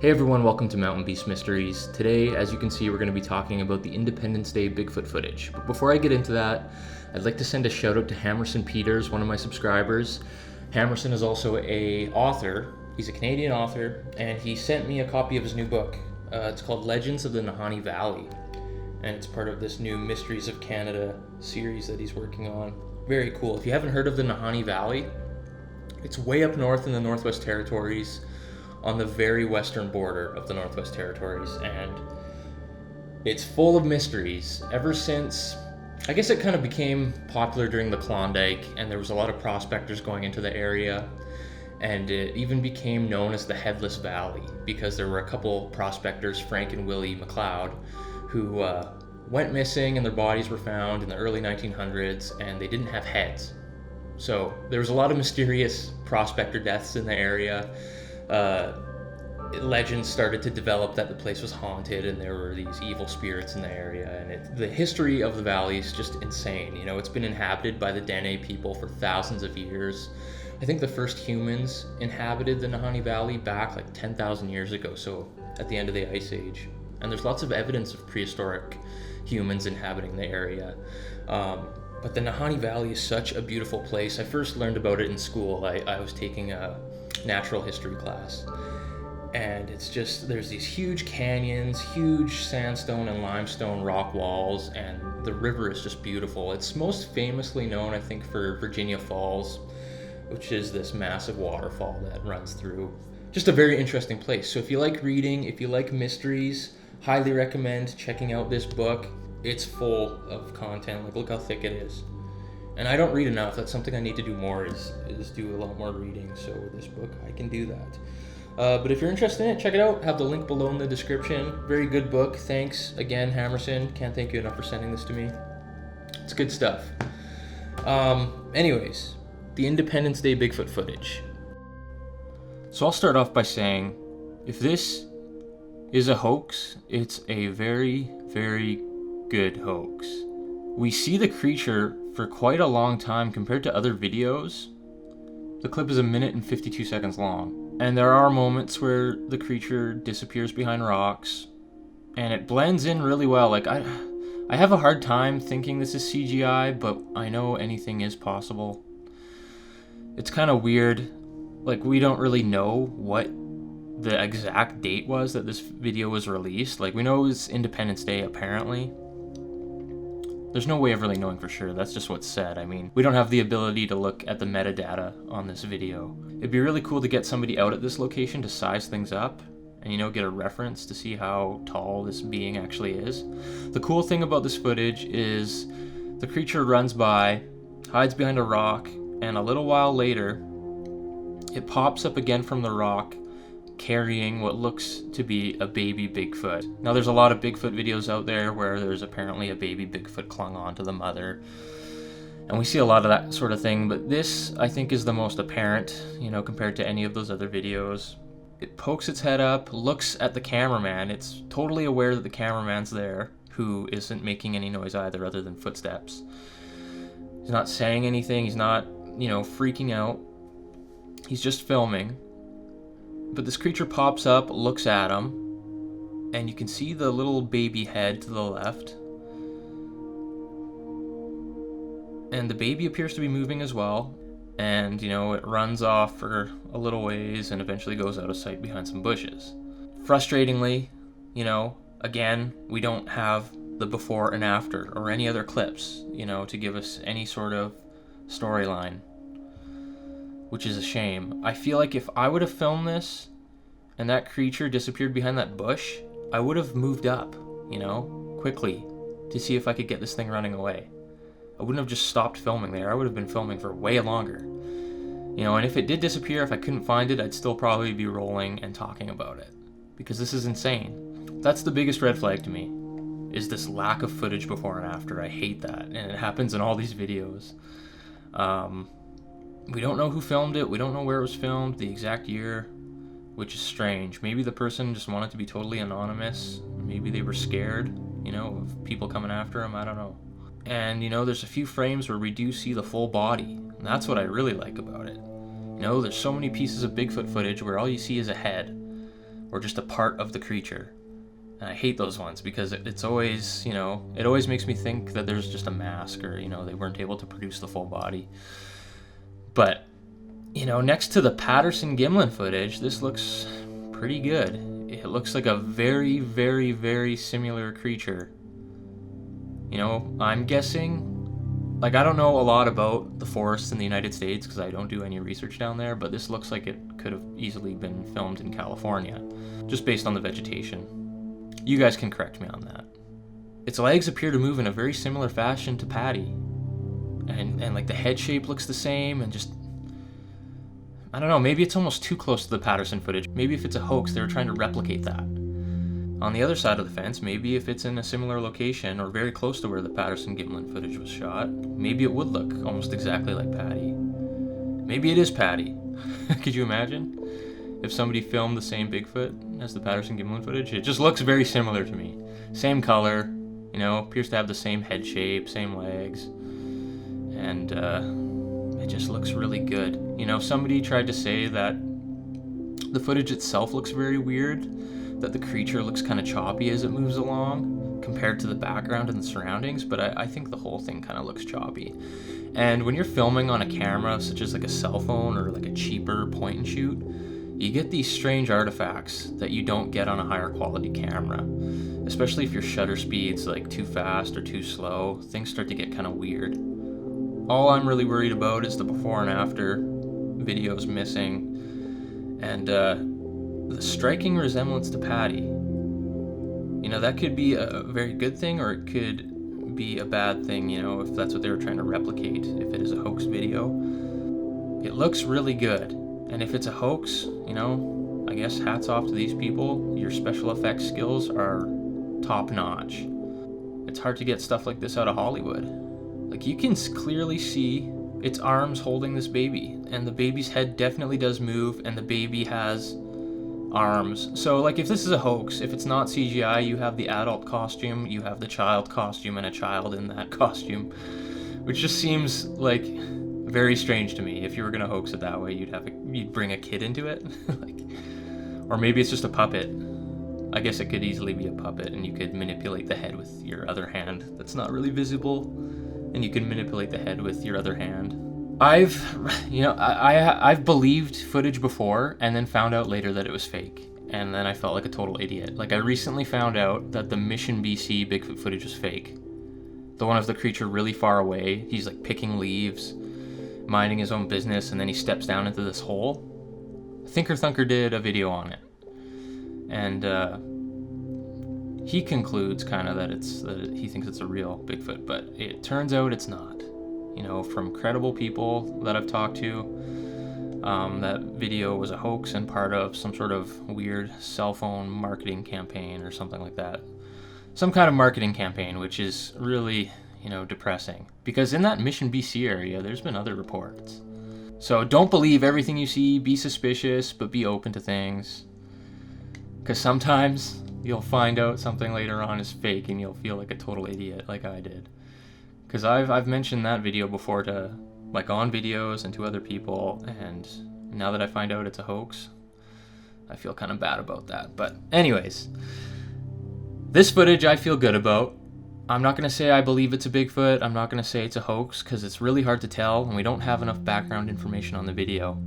Hey everyone, welcome to Mountain Beast Mysteries. Today, as you can see, we're going to be talking about the Independence Day Bigfoot footage. But before I get into that, I'd like to send a shout out to Hammerson Peters, one of my subscribers. Hammerson is also an author. He's a Canadian author, and he sent me a copy of his new book. It's called Legends of the Nahanni Valley, and it's part of this new Mysteries of Canada series that he's working on. Very cool. If you haven't heard of the Nahanni Valley, it's way up north in the Northwest Territories, on the very western border of the Northwest Territories, and it's full of mysteries. Ever since, I guess it kind of became popular during the Klondike, and there was a lot of prospectors going into the area, and it even became known as the Headless Valley because there were a couple prospectors, Frank and Willie McLeod, who went missing and their bodies were found in the early 1900s, and they didn't have heads. So there was a lot of mysterious prospector deaths in the area. Legends started to develop that the place was haunted and there were these evil spirits in the area, and the history of the valley is just insane. You know, it's been inhabited by the Dene people for thousands of years. I think the first humans inhabited the Nahanni Valley back like 10,000 years ago, so at the end of the Ice Age. And there's lots of evidence of prehistoric humans inhabiting the area. But the Nahanni Valley is such a beautiful place. I first learned about it in school. I was taking a natural history class, and it's just, there's these huge canyons, huge sandstone and limestone rock walls, and the river is just beautiful. It's most famously known, I think, for Virginia Falls, which is this massive waterfall that runs through. Just a very interesting place. So if you like reading, if you like mysteries, highly recommend checking out this book. It's full of content. Like, look how thick it is. And I don't read enough. That's something I need to do more, is do a lot more reading. So with this book, I can do that. But if you're interested in it, check it out. Have the link below in the description. Very good book. Thanks again, Hammerson. Can't thank you enough for sending this to me. It's good stuff. Anyways, the Independence Day Bigfoot footage. So I'll start off by saying, if this is a hoax, it's a very, very good hoax. We see the creature for quite a long time compared to other videos. The clip is 1 minute and 52 seconds long, and there are moments where the creature disappears behind rocks, and it blends in really well. Like, I have a hard time thinking this is CGI, but I know anything is possible. It's kind of weird. Like, we don't really know what the exact date was that this video was released. Like, we know it was Independence Day, apparently. There's no way of really knowing for sure. That's just what's said. I mean, we don't have the ability to look at the metadata on this video. It'd be really cool to get somebody out at this location to size things up and, you know, get a reference to see how tall this being actually is. The cool thing about this footage is the creature runs by, hides behind a rock, and a little while later, it pops up again from the rock, carrying what looks to be a baby Bigfoot. Now, there's a lot of Bigfoot videos out there where there's apparently a baby Bigfoot clung on to the mother, and we see a lot of that sort of thing, but this, I think, is the most apparent, you know, compared to any of those other videos. It pokes its head up, looks at the cameraman. It's totally aware that the cameraman's there, who isn't making any noise either other than footsteps. He's not saying anything. He's not, you know, freaking out. He's just filming. But this creature pops up, looks at him, and you can see the little baby head to the left. And the baby appears to be moving as well. And, you know, it runs off for a little ways and eventually goes out of sight behind some bushes. Frustratingly, you know, again, we don't have the before and after or any other clips, you know, to give us any sort of storyline, which is a shame. I feel like if I would have filmed this and that creature disappeared behind that bush, I would have moved up, you know, quickly to see if I could get this thing running away. I wouldn't have just stopped filming there. I would have been filming for way longer. You know, and if it did disappear, if I couldn't find it, I'd still probably be rolling and talking about it, because this is insane. That's the biggest red flag to me, is this lack of footage before and after. I hate that, and it happens in all these videos. We don't know who filmed it. We don't know where it was filmed, the exact year, which is strange. Maybe the person just wanted to be totally anonymous. Maybe they were scared, you know, of people coming after them. I don't know. And, you know, there's a few frames where we do see the full body, and that's what I really like about it. You know, there's so many pieces of Bigfoot footage where all you see is a head, or just a part of the creature. And I hate those ones because it's always, it always makes me think that there's just a mask, or, they weren't able to produce the full body. But, next to the Patterson Gimlin footage, this looks pretty good. It looks like a very, very, very similar creature. I'm guessing, I don't know a lot about the forests in the United States because I don't do any research down there, but this looks like it could have easily been filmed in California, just based on the vegetation. You guys can correct me on that. Its legs appear to move in a very similar fashion to Patty. And the head shape looks the same, and just, I don't know, maybe it's almost too close to the Patterson footage. Maybe if it's a hoax, they were trying to replicate that. On the other side of the fence, maybe if it's in a similar location or very close to where the Patterson Gimlin footage was shot, maybe it would look almost exactly like Patty. Maybe it is Patty. Could you imagine if somebody filmed the same Bigfoot as the Patterson Gimlin footage? It just looks very similar to me. Same color, appears to have the same head shape, same legs, and it just looks really good. Somebody tried to say that the footage itself looks very weird, that the creature looks kind of choppy as it moves along compared to the background and the surroundings, but I think the whole thing kind of looks choppy. And when you're filming on a camera, such as a cell phone or a cheaper point and shoot, you get these strange artifacts that you don't get on a higher quality camera. Especially if your shutter speed's too fast or too slow, things start to get kind of weird. All I'm really worried about is the before and after videos missing, and the striking resemblance to Patty. That could be a very good thing, or it could be a bad thing, if that's what they were trying to replicate, if it is a hoax video. It looks really good, and if it's a hoax, I guess hats off to these people. Your special effects skills are top notch. It's hard to get stuff like this out of Hollywood. You can clearly see its arms holding this baby, and the baby's head definitely does move, and the baby has arms. So if this is a hoax, if it's not CGI, you have the adult costume, you have the child costume, and a child in that costume, which just seems very strange to me. If you were gonna hoax it that way, you'd bring a kid into it. Or maybe it's just a puppet. I guess it could easily be a puppet, and you could manipulate the head with your other hand that's not really visible, and you can manipulate the head with your other hand. I've believed footage before and then found out later that it was fake, and then I felt like a total idiot. I recently found out that the Mission BC Bigfoot footage was fake. The one of the creature really far away, he's picking leaves, minding his own business, and then he steps down into this hole. Thinker Thunker did a video on it, and he concludes that he thinks it's a real Bigfoot, but it turns out it's not. From credible people that I've talked to, that video was a hoax and part of some sort of weird cell phone marketing campaign or something like that. Some kind of marketing campaign, which is really, depressing. Because in that Mission BC area, there's been other reports. So don't believe everything you see, be suspicious, but be open to things. Because sometimes you'll find out something later on is fake and you'll feel like a total idiot like I did. Because I've mentioned that video before to, on videos and to other people, and now that I find out it's a hoax, I feel kind of bad about that. But anyways, this footage I feel good about. I'm not going to say I believe it's a Bigfoot. I'm not going to say it's a hoax, because it's really hard to tell, and we don't have enough background information on the video.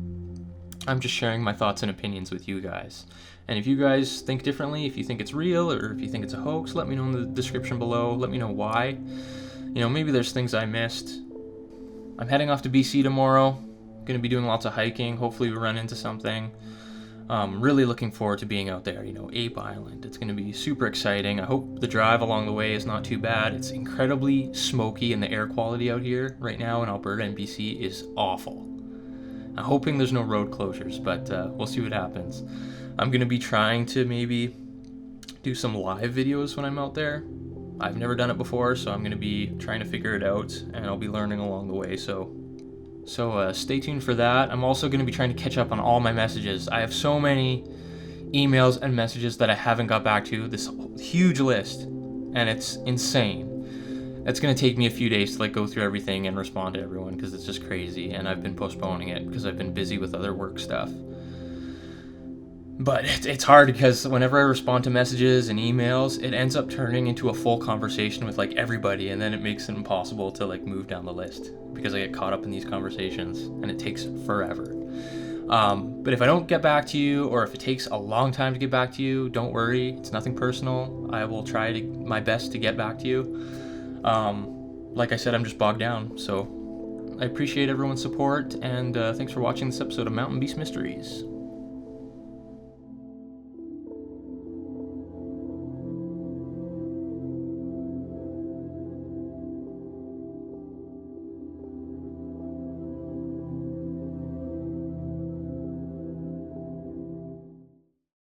I'm just sharing my thoughts and opinions with you guys. And if you guys think differently, if you think it's real, or if you think it's a hoax, let me know in the description below. Let me know why. Maybe there's things I missed. I'm heading off to BC tomorrow. Going to be doing lots of hiking. Hopefully we run into something. Really looking forward to being out there, Ape Island. It's going to be super exciting. I hope the drive along the way is not too bad. It's incredibly smoky, and the air quality out here right now in Alberta and BC is awful. I'm hoping there's no road closures, but we'll see what happens. I'm going to be trying to maybe do some live videos when I'm out there. I've never done it before, so I'm going to be trying to figure it out, and I'll be learning along the way, so stay tuned for that. I'm also going to be trying to catch up on all my messages. I have so many emails and messages that I haven't got back to, this huge list, and it's insane. It's going to take me a few days to go through everything and respond to everyone, because it's just crazy, and I've been postponing it because I've been busy with other work stuff. But it's hard because whenever I respond to messages and emails, it ends up turning into a full conversation with like everybody, and then it makes it impossible to like move down the list because I get caught up in these conversations and it takes forever. But if I don't get back to you, or if it takes a long time to get back to you, don't worry. It's nothing personal. I will try my best to get back to you. Like I said, I'm just bogged down. So I appreciate everyone's support, and thanks for watching this episode of Mountain Beast Mysteries.